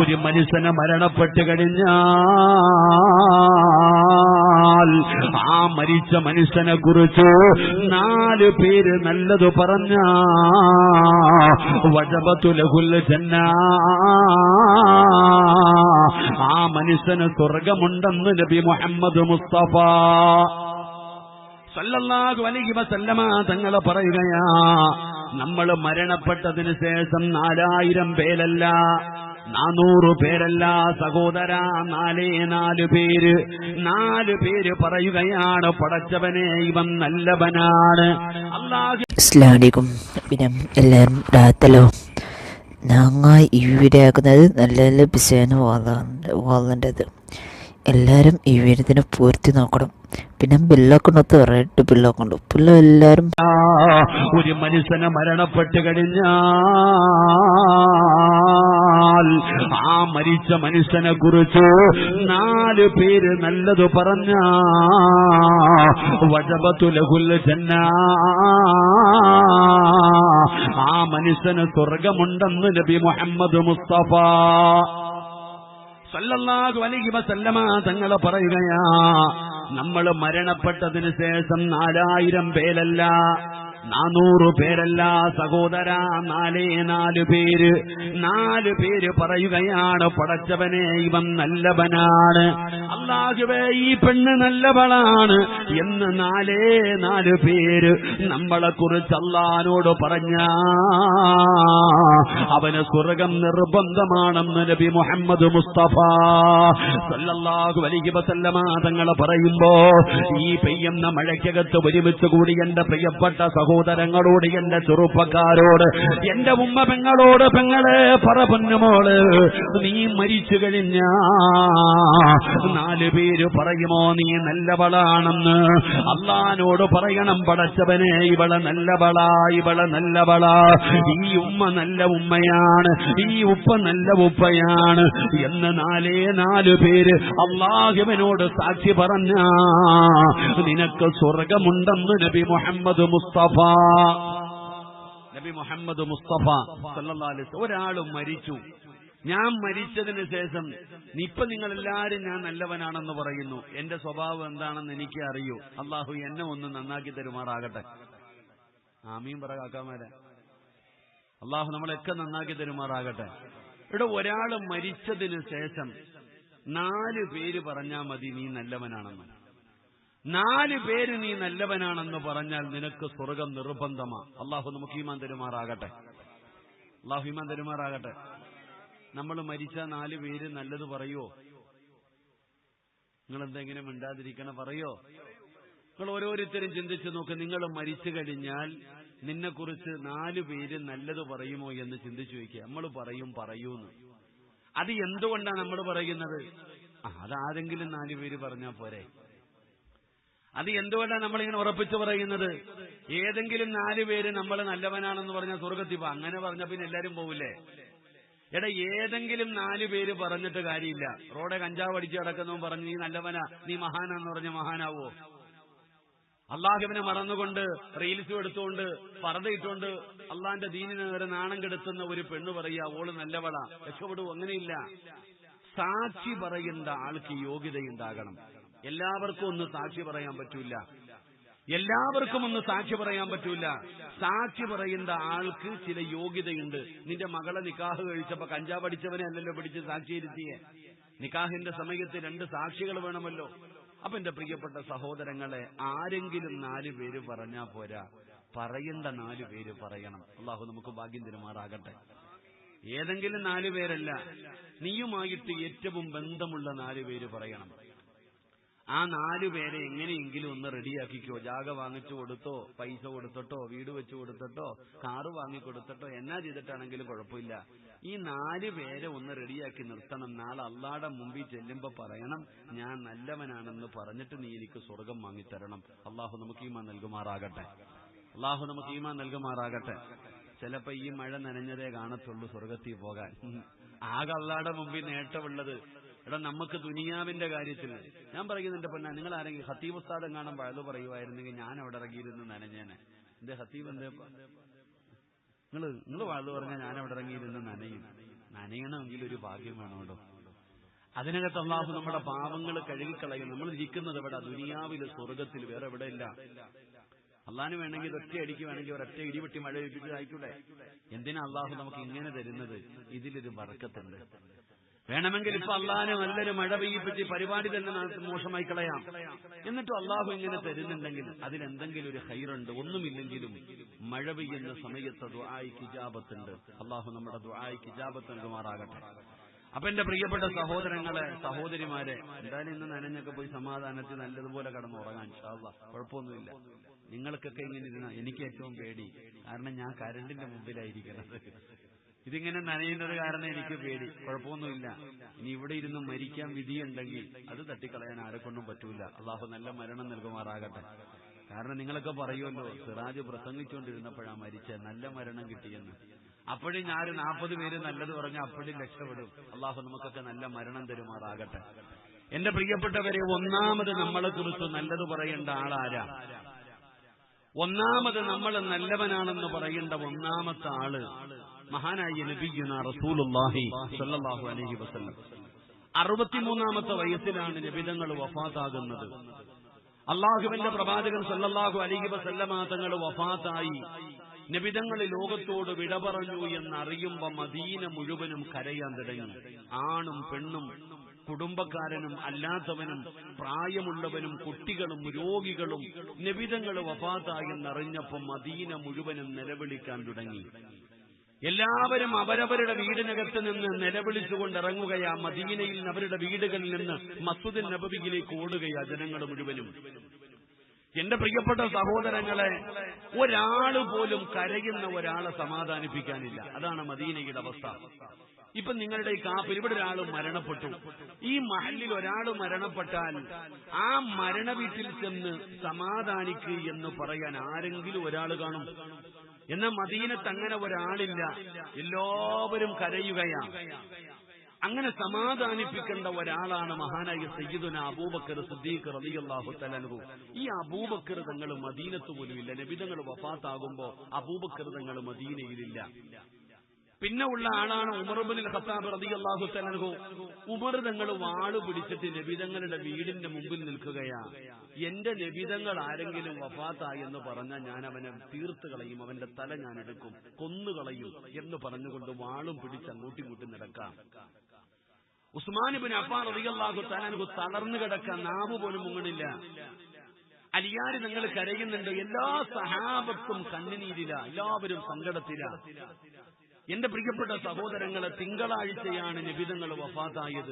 ഒരു മനുഷ്യനെ മരണപ്പെട്ട് കഴിഞ്ഞാൽ ആ മരിച്ച മനുഷ്യനെ കുറിച്ച് 4 പേര് നല്ലത് പറഞ്ഞ വജബതു ലഹുൽ ജന്ന, ആ മനുഷ്യന് സ്വർഗമുണ്ടെന്ന് നബി മുഹമ്മദ് മുസ്തഫ സല്ലല്ലാഹു അലൈഹി വസല്ലമ തങ്ങൾ പറയുകയാ. നമ്മൾ മരണപ്പെട്ടതിന് ശേഷം 4000 പേരല്ല, 400 പേരല്ല സഹോദര, 4 പേര് 4 പേര് പറയുകയാണ്, പടച്ചവനെ ഇവൻ നല്ലവനാണ്. അല്ലാഹു അസ്സലാമു അലൈക്കും. പിന്നെ എല്ലാവരും രാത്തലോ ഞങ്ങൾ ഈ വീഡിയോ ആക്കുന്നത് നല്ല നല്ല പിശാന വാളേണ്ടത് എല്ലാവരും ഈ വീഡിയോത്തിനെ പൂർത്തി നോക്കണം. പിന്നെ ബില്ലൊക്കെ റെഡ് ബില്ലൊക്കെ ഉണ്ട്. പിന്നെ എല്ലാവരും ഒരു മനുഷ്യനെ മരണപ്പെട്ട് കഴിഞ്ഞാൽ ആ മരിച്ച മനുഷ്യനെ കുറിച്ച് 4 പേര് നല്ലത് പറഞ്ഞ വജബതു ലഹുൽ ജന്ന, ആ മനുഷ്യന് സ്വർഗമുണ്ടെന്ന് നബി മുഹമ്മദ് മുസ്തഫ സല്ലല്ലാഹു അലൈഹി വസല്ലമ തങ്ങൾ പറയുകയാ. നമ്മൾ മരണപ്പെട്ടതിന് ശേഷം 4000 പേരല്ല, 400 പേരല്ല സഹോദര, 4 പേര് 4 പേര് പറയുകയാണ്, പടച്ചവനെ ഇവൻ നല്ലവനാണ്. അല്ലാഹുവേ ഈ പെണ്ണ് നല്ലവളാണ് എന്ന് 4 പേര് നമ്മളെ കുറിച്ച് അല്ലാഹുവോട് പറഞ്ഞ അവന് സ്വർഗം നിർബന്ധമാണെന്ന് നബി മുഹമ്മദ് മുസ്തഫ സല്ലല്ലാഹു അലൈഹി വസല്ലമ തങ്ങൾ പറയുമ്പോ, ഈ പെയ്യുന്ന മഴയ്ക്കകത്ത് ഒരുമിച്ച് കൂടി എന്റെ പ്രിയപ്പെട്ട സഹോദരങ്ങളോട്, എന്റെ ചെറുപ്പക്കാരോട്, എന്റെ ഉമ്മ പെങ്ങളോട്, പെങ്ങളെ പറ പൊന്നുമോള്, നീ മരിച്ചു കഴിഞ്ഞ 4 പേര് പറയുമോ നീ നല്ലവളാണെന്ന്? അല്ലാഹുവോട് പറയണം, പടച്ചവനെ ഇവളെ നല്ലവളാ, ഇവളെ നല്ലവളാ, ഈ ഉമ്മ നല്ല ഉമ്മയാണ്, ഈ ഉപ്പ നല്ല ഉപ്പയാണ് എന്ന് 4 പേര് അല്ലാഹുവിനോട് സാക്ഷി പറഞ്ഞ നിനക്ക് സ്വർഗമുണ്ടെന്ന് നബി മുഹമ്മദ് മുസ്തഫ സല്ലല്ലാഹു അലൈഹി വസല്ലം. ഒരാളും മരിച്ചു, ഞാൻ മരിച്ചതിന് ശേഷം ഇപ്പൊ നിങ്ങൾ എല്ലാരും ഞാൻ നല്ലവനാണെന്ന് പറയുന്നു. എന്റെ സ്വഭാവം എന്താണെന്ന് എനിക്ക് അറിയൂ. അല്ലാഹു എന്നെ ഒന്ന് നന്നാക്കി തരുമാറാകട്ടെ. ആമീൻ പറ കാക്കാമാരെ. അല്ലാഹു നമ്മളെയൊക്കെ നന്നാക്കി തരുമാറാകട്ടെ. ഇവിടെ ഒരാൾ മരിച്ചതിന് ശേഷം 4 പേര് പറഞ്ഞാൽ മതി നീ നല്ലവനാണെന്ന്. 4 പേര് നീ നല്ലവനാണെന്ന് പറഞ്ഞാൽ നിനക്ക് സ്വർഗം നിർബന്ധമാ. അല്ലാഹു നമുക്ക് ഈമാൻ തരുമാറാകട്ടെ. അല്ലാഹു ഈമാൻ തരുമാറാകട്ടെ. നമ്മൾ മരിച്ച 4 പേര് നല്ലത് പറയോ? നിങ്ങൾ എന്തെങ്കിലും മിണ്ടാതിരിക്കണം, പറയോ? നിങ്ങൾ ഓരോരുത്തരും ചിന്തിച്ചു നോക്ക്. നിങ്ങൾ മരിച്ചു കഴിഞ്ഞാൽ നിന്നെക്കുറിച്ച് 4 പേര് നല്ലത് പറയുമോ എന്ന് ചിന്തിച്ചു വയ്ക്കുക. നമ്മൾ പറയൂന്ന്. അത് എന്തുകൊണ്ടാണ് നമ്മൾ പറയുന്നത്? അതാരെങ്കിലും 4 പേര് പറഞ്ഞാൽ പോരെ. അത് എന്തുകൊണ്ടാണ് നമ്മളിങ്ങനെ ഉറപ്പിച്ചു പറയുന്നത്? ഏതെങ്കിലും 4 പേര് നമ്മൾ നല്ലവനാണെന്ന് പറഞ്ഞാൽ സ്വർഗത്തിൽ പോ. അങ്ങനെ പറഞ്ഞ പിന്നെ എല്ലാരും പോവില്ലേ? എടാ, ഏതെങ്കിലും 4 പേര് പറഞ്ഞിട്ട് കാര്യമില്ല. റോഡെ കഞ്ചാവ് അടിച്ച് കിടക്കുന്നവൻ പറഞ്ഞു നീ നല്ലവനാ, നീ മഹാനാന്ന് പറഞ്ഞ മഹാനാവോ? അള്ളാഹുവിനെ മറന്നുകൊണ്ട് റീൽസും എടുത്തുകൊണ്ട് പർദ്ദയിട്ടുകൊണ്ട് അള്ളാന്റെ ദീനിനെ നേരെ നാണം കെടുത്തുന്ന ഒരു പെണ്ണ് പറയാ ഓള് നല്ലവളാ, രക്ഷപ്പെടുവോ? അങ്ങനെയില്ല. സാക്ഷി പറയേണ്ട ആൾക്ക് യോഗ്യതയുണ്ടാകണം. എല്ലാവർക്കും ഒന്ന് സാക്ഷി പറയാൻ പറ്റൂല. എല്ലാവർക്കും ഒന്ന് സാക്ഷി പറയാൻ പറ്റൂല. സാക്ഷി പറയുന്ന ആൾക്ക് ചില യോഗ്യതയുണ്ട്. നിന്റെ മകളെ നിക്കാഹ് കഴിച്ചപ്പോ കഞ്ചാവ് അടിച്ചവനെ അല്ലല്ലോ പിടിച്ച് സാക്ഷിയിരുത്തിയേ. നിക്കാഹിന്റെ സമയത്ത് 2 സാക്ഷികൾ വേണമല്ലോ. അപ്പൊ എന്റെ പ്രിയപ്പെട്ട സഹോദരങ്ങളെ, ആരെങ്കിലും 4 പേര് പറഞ്ഞാ പോരാ, പറയേണ്ട 4 പേര് പറയണം. അള്ളാഹു നമുക്ക് ഭാഗ്യം തരുമാറാകട്ടെ. ഏതെങ്കിലും 4 പേരല്ല, നീയുമായിട്ട് ഏറ്റവും ബന്ധമുള്ള 4 പേര് പറയണം. ആ 4 പേരെ എങ്ങനെയെങ്കിലും ഒന്ന് റെഡിയാക്കിക്കോ. ജാഗ വാങ്ങിച്ചു കൊടുത്തോ, പൈസ കൊടുത്തിട്ടോ, വീട് വെച്ചു കൊടുത്തിട്ടോ, കാറ് വാങ്ങിക്കൊടുത്തിട്ടോ, എന്നാ ചെയ്തിട്ടാണെങ്കിലും കുഴപ്പമില്ല. ഈ 4 പേരെ ഒന്ന് റെഡിയാക്കി നിർത്തണം. നാളെ അള്ളാടെ മുമ്പിൽ ചെല്ലുമ്പോ പറയണം ഞാൻ നല്ലവനാണെന്ന് പറഞ്ഞിട്ട് നീ എനിക്ക് സ്വർഗം വാങ്ങിത്തരണം. അള്ളാഹു നമുക്ക് ഈമാൻ നൽകുമാറാകട്ടെ. അള്ളാഹു നമുക്ക് ഈമാൻ നൽകുമാറാകട്ടെ. ചിലപ്പോ ഈ മഴ നനഞ്ഞതേ കാണത്തുള്ളൂ സ്വർഗത്തിൽ പോകാൻ. ആകെ അള്ളാടെ മുമ്പിൽ നേട്ടമുള്ളത്. എടാ, നമുക്ക് ദുനിയാവിന്റെ കാര്യത്തിൽ ഞാൻ പറയുന്നുണ്ട് പെണ്ണ, നിങ്ങൾ ആരെങ്കിലും ഖത്തീബ് ഉസ്താദ് കാണാൻ പഴത് പറയുമായിരുന്നെങ്കിൽ ഞാൻ അവിടെ ഇറങ്ങിയിരുന്ന് നനഞ്ഞേനെ. എന്റെ ഖത്തീബ് എന്തേ നിങ്ങൾ വാഴ്ന്നു പറഞ്ഞാൽ ഞാൻ അവിടെ ഇറങ്ങിയിരുന്ന് നനയും. നനയണമെങ്കിൽ ഒരു ഭാഗ്യം വേണമല്ലോ. അതിനകത്ത് അള്ളാഹു നമ്മുടെ പാവങ്ങൾ കഴുകിക്കളയും. നമ്മൾ ഇരിക്കുന്നത് എവിടെ? ദുനിയാവില്, സ്വർഗത്തിൽ, വേറെ എവിടെയില്ല. അള്ളാഹിന് വേണമെങ്കിൽ ഒറ്റ അടിക്ക് വേണമെങ്കിൽ ഒരൊറ്റ ഇടിവെട്ടി മഴ പെയ്പ്പിച്ച് അയക്കൂടെ? എന്തിനാ അള്ളാഹു നമുക്ക് ഇങ്ങനെ തരുന്നത്? ഇതിലൊരു ബർക്കത്തുണ്ട്. വേണമെങ്കിൽ ഇപ്പൊ അള്ളാഹിന് നല്ലൊരു മഴ പെയ്യിപ്പിച്ച് പരിപാടി തന്നെ മോശമായി കളയാം. എന്നിട്ടും അള്ളാഹു ഇങ്ങനെ തരുന്നുണ്ടെങ്കിൽ അതിലെന്തെങ്കിലും ഒരു ഖൈറുണ്ട്. ഒന്നുമില്ലെങ്കിലും മഴ പെയ്യുന്ന സമയത്ത് ദുആഇക്ക് ഇജാബത്തുണ്ട്. അള്ളാഹു നമ്മുടെ ദുആഇക്ക് ഇജാബത്ത് നൽകുമാറാകട്ടെ. അപ്പൊ എന്റെ പ്രിയപ്പെട്ട സഹോദരങ്ങളെ, സഹോദരിമാരെ, എന്തായാലും ഇന്ന് നനഞ്ഞൊക്കെ പോയി സമാധാനത്തിൽ നല്ലതുപോലെ കടന്നുറങ്ങാൻ ഇൻഷാ അല്ലാഹ്. കുഴപ്പമൊന്നുമില്ല. നിങ്ങൾക്കൊക്കെ ഇങ്ങനെ ഇരുന്ന എനിക്ക് ഏറ്റവും പേടി. കാരണം ഞാൻ കരണ്ടിന്റെ മുമ്പിലായിരിക്കുന്നത്. ഇതിങ്ങനെ നനയുന്നത് കാരണം എനിക്ക് പേടി. കുഴപ്പമൊന്നുമില്ല. ഇനി ഇവിടെ ഇരുന്ന് മരിക്കാൻ വിധിയുണ്ടെങ്കിൽ അത് തട്ടിക്കളയാൻ ആരെക്കൊണ്ടും പറ്റൂല. അള്ളാഹു നല്ല മരണം നൽകുമാറാകട്ടെ. കാരണം നിങ്ങളൊക്കെ പറയുമല്ലോ, സിറാജ് പ്രസംഗിച്ചുകൊണ്ടിരുന്നപ്പോഴാണ് മരിച്ച, നല്ല മരണം കിട്ടിയെന്ന്. അപ്പോഴും ഞാൻ 40 പേര് നല്ലത് പറഞ്ഞാൽ അപ്പോഴും രക്ഷപ്പെടും. അള്ളാഹു നമുക്കൊക്കെ നല്ല മരണം തരുമാറാകട്ടെ. എന്റെ പ്രിയപ്പെട്ടവരെ, ഒന്നാമത് നമ്മളെ കുറിച്ച് നല്ലത് പറയേണ്ട ആളാരാ? ഒന്നാമത് നമ്മൾ നല്ലവനാണെന്ന് പറയേണ്ട ഒന്നാമത്തെ ആള് മഹാനായ നബിയുനാ റസൂലുള്ളാഹി സ്വല്ലല്ലാഹു അലൈഹി വസല്ലം. 63-ാമത്തെ വയസ്സിലാണ് നബിതങ്ങൾ വഫാത്താകുന്നത്. അള്ളാഹുവിന്റെ പ്രവാചകൻ സല്ലല്ലാഹു അലൈഹി വസല്ലമ തങ്ങൾ വഫാത്തായി, നബിതങ്ങൾ ലോകത്തോട് വിട പറഞ്ഞു എന്നറിയുമ്പോ മദീന മുഴുവനും കരയാൻ തുടങ്ങി. ആണും പെണ്ണും, കുടുംബക്കാരനും അല്ലാത്തവനും, പ്രായമുള്ളവനും കുട്ടികളും രോഗികളും നബിതങ്ങൾ വഫാത്തായി എന്നറിഞ്ഞപ്പോ മദീന മുഴുവനും നിലവിളിക്കാൻ തുടങ്ങി. എല്ലാവരും അവരവരുടെ വീടിനകത്ത് നിന്ന് നിലവിളിച്ചുകൊണ്ട് ഇറങ്ങുകയാ. മദീനയിൽ അവരുടെ വീടുകളിൽ നിന്ന് മസ്ജിദുൽ നബവിയിലേക്ക് ഓടുകയാ ജനങ്ങൾ മുഴുവനും. എന്റെ പ്രിയപ്പെട്ട സഹോദരങ്ങളെ, ഒരാള് പോലും കരയുന്ന ഒരാളെ സമാധാനിപ്പിക്കാനില്ല. അതാണ് മദീനയുടെ അവസ്ഥ. ഇപ്പൊ നിങ്ങളുടെ ഈ കാപ്പിൽ ഇവിടെ ഒരാൾ മരണപ്പെട്ടു. ഈ മഹല്ലിൽ ഒരാൾ മരണപ്പെട്ടാൽ ആ മരണ വീട്ടിൽ ചെന്ന് സമാധാനിക്കുക എന്ന് പറയാൻ ആരെങ്കിലും ഒരാൾ കാണും. എന്നാൽ മദീനത്ത് അങ്ങനെ ഒരാളില്ല. എല്ലാവരും കരയുകയാണ്. അങ്ങനെ സമാധാനിപ്പിക്കേണ്ട ഒരാളാണ് മഹാനായ സയ്യിദുനാ അബൂബക്കർ സിദ്ദീഖ് റളിയല്ലാഹു തആല അൻഹു. ഈ അബൂബക്കർ തങ്ങൾ മദീനത്ത് പോലും ഇല്ല. നബി തങ്ങൾ വഫാത്താകുമ്പോ അബൂബക്കർ തങ്ങൾ മദീനയിലില്ല. പിന്നെ ഉള്ള ആളാണ് ഉമർ ഇബ്നുൽ ഖത്താബ് റളിയല്ലാഹു തആല അൻഹു. ഉമർ തങ്ങൾ വാള് പിടിച്ചിട്ട് നബിതങ്ങളുടെ വീടിന്റെ മുമ്പിൽ നിൽക്കുകയാ. എന്റെ നബിതങ്ങൾ ആരെങ്കിലും വഫാത്തായി എന്ന് പറഞ്ഞാൽ ഞാൻ അവനെ തീർത്ത് കളയും, അവന്റെ തല ഞാൻ എടുക്കും, കൊന്നുകളയും എന്ന് പറഞ്ഞുകൊണ്ട് വാളും പിടിച്ച് അങ്ങോട്ടും ഇങ്ങോട്ടും നടക്കാം. ഉസ്മാൻ ഇബ്നു അഫ്ഫാൻ റളിയല്ലാഹു തആല അൻഹു തളർന്നു കിടക്കാൻ, നാവ് പോലും മുങ്ങണില്ല. അലിയാര് നിങ്ങൾ കരയുന്നുണ്ട്. എല്ലാ സഹാബത്തും കണ്ണുനീരില, എല്ലാവരും സങ്കടത്തില. എന്റെ പ്രിയപ്പെട്ട സഹോദരങ്ങളെ, തിങ്കളാഴ്ചയാണ് നബിതങ്ങൾ വഫാത്തായത്.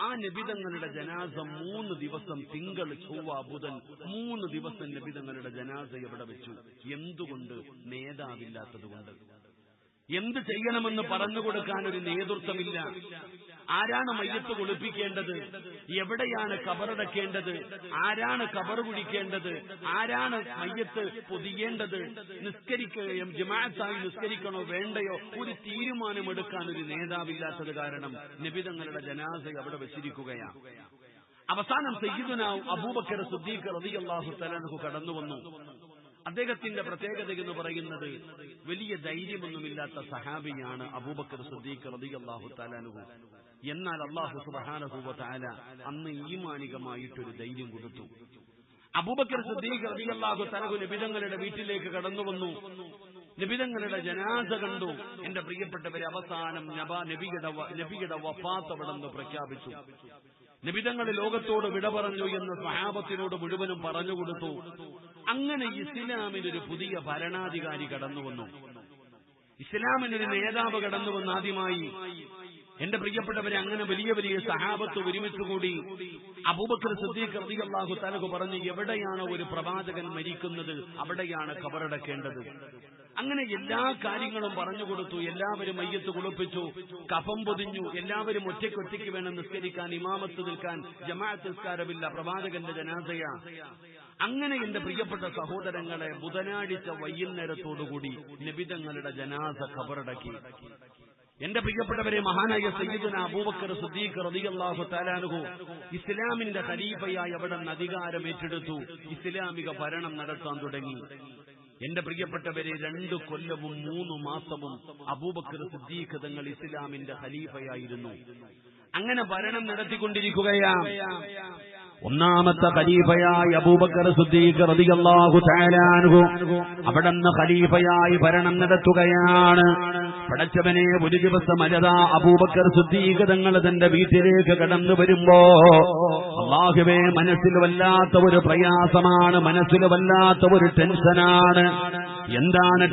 ആ നബിതങ്ങളുടെ ജനാസ 3 ദിവസം, തിങ്കൾ, ചൊവ്വ, ബുധൻ, 3 ദിവസം നബിതങ്ങളുടെ ജനാസ എവിടെ വെച്ചു? എന്തുകൊണ്ട്? നേതാവില്ലാത്തതുകൊണ്ട്. എന്ത് ചെയ്യണമെന്ന് പറഞ്ഞുകൊടുക്കാൻ ഒരു നേതൃത്വമില്ല. ആരാണ് മയ്യത്ത് കുളിപ്പിക്കേണ്ടത്? എവിടെയാണ് കബറടക്കേണ്ടത്? ആരാണ് കബർ കുഴിക്കേണ്ടത്? ആരാണ് മയ്യത്ത് പൊതിയേണ്ടത്? നിസ്കരിക്കുകയും ജമാഅത്തായി നിസ്കരിക്കണോ വേണ്ടയോ ഒരു തീരുമാനമെടുക്കാൻ ഒരു നേതാവില്ലാത്തത് കാരണം നബിതങ്ങളുടെ ജനാസ അവിടെ വെച്ചിരിക്കുകയാണ്. അവസാനം സയ്യിദുനാ അബൂബക്കർ സിദ്ദീഖ് റളിയല്ലാഹു തആല അൻഹു കടന്നു വന്നു. അദ്ദേഹത്തിന്റെ പ്രത്യേകത എന്ന് പറയുന്നത് വലിയ ധൈര്യമൊന്നുമില്ലാത്ത സഹാബിയാണ് അബൂബക്കർ സിദ്ദീഖ് റളിയല്ലാഹു തആല അൻഹു. എന്നാൽ അല്ലാഹു സുബ്ഹാനഹു വ തആല അന്ന് ഈമാനികമായിട്ടൊരു ധൈര്യം കൊടുത്തു. അബൂബക്കർ സിദ്ദീഖ് റളിയല്ലാഹു തആല നബിതങ്ങളുടെ വീട്ടിലേക്ക് കടന്നു വന്നു. നബിതങ്ങളുടെ ജനാസ കണ്ടു. എന്റെ പ്രിയപ്പെട്ടവരെ, അവസാനം നബിയുടെ വഫാത്ത് അവിടെന്ന് പ്രഖ്യാപിച്ചു. നബിതങ്ങൾ ലോകത്തോട് വിട പറഞ്ഞു എന്ന് സ്വഹാബത്തിനോട് മുഴുവനും പറഞ്ഞുകൊടുത്തു. അങ്ങനെ ഇസ്ലാമിനൊരു പുതിയ ഭരണാധികാരി കടന്നു വന്നു. ഇസ്ലാമിനൊരു നേതാവ് കടന്നു വന്നു ആദ്യമായി. എന്റെ പ്രിയപ്പെട്ടവരെ, അങ്ങനെ വലിയ വലിയ സഹാബത്ത് ഒരുമിച്ചുകൂടി. അബൂബക്കർ സിദ്ദീഖ് റളിയല്ലാഹു തആല പറഞ്ഞു, എവിടെയാണോ ഒരു പ്രവാചകൻ മരിക്കുന്നത് അവിടെയാണ് ഖബറടക്കേണ്ടത്. അങ്ങനെ എല്ലാ കാര്യങ്ങളും പറഞ്ഞുകൊടുത്തു. എല്ലാവരും മയ്യത്ത് കുളിപ്പിച്ചു, കഫം പൊതിഞ്ഞു. എല്ലാവരും ഒറ്റയ്ക്ക് വേണം നിസ്കരിക്കാൻ, ഇമാമത്ത് നിൽക്കാൻ. ജമാഅത്ത് നിസ്കാരമില്ല, പ്രവാചകന്റെ ജനാസയാ. അങ്ങനെ എന്റെ പ്രിയപ്പെട്ട സഹോദരങ്ങളെ, ബുധനാഴ്ച വൈകുന്നേരത്തോടുകൂടി നബിതങ്ങളുടെ ജനാസ ഖബറടക്കി. എന്റെ പ്രിയപ്പെട്ടവരെ, മഹാനായ സയ്യിദുനാ അബൂബക്കർ സിദ്ദീഖ് റളിയല്ലാഹു തആല അൻഹു ഇസ്ലാമിന്റെ ഖലീഫയായി അവിടെ അധികാരം ഏറ്റെടുത്തു. ഇസ്ലാമിക ഭരണം നടത്താൻ തുടങ്ങി. എന്റെ പ്രിയപ്പെട്ടവരെ, 2 കൊല്ലവും 3 മാസവും അബൂബക്കർ സിദ്ദീഖ് തങ്ങൾ ഇസ്ലാമിന്റെ ഖലീഫയായിരുന്നു. അങ്ങനെ ഭരണം നടത്തിക്കൊണ്ടിരിക്കുകയാണ്. ഒന്നാമത്തെ ഖലീഫയായി അബൂബക്കർ സിദ്ദീഖ് റളിയല്ലാഹു തആല അൻഹു അവിടുന്ന് ഖലീഫയായി ഭരണം നടത്തുകയാണ്. പടച്ചവനെ, ഒരു ദിവസം അലദാ അബൂബക്കർ സിദ്ദീഖ് തങ്ങൾ തന്റെ വീട്ടിലേക്ക് കടന്നു വരുമ്പോ അല്ലാഹുവേ, മനസ്സിൽ വല്ലാത്ത ഒരു പ്രയാസമാണ്, മനസ്സിൽ വല്ലാത്ത ഒരു ടെൻഷനാണ്. എന്താണ്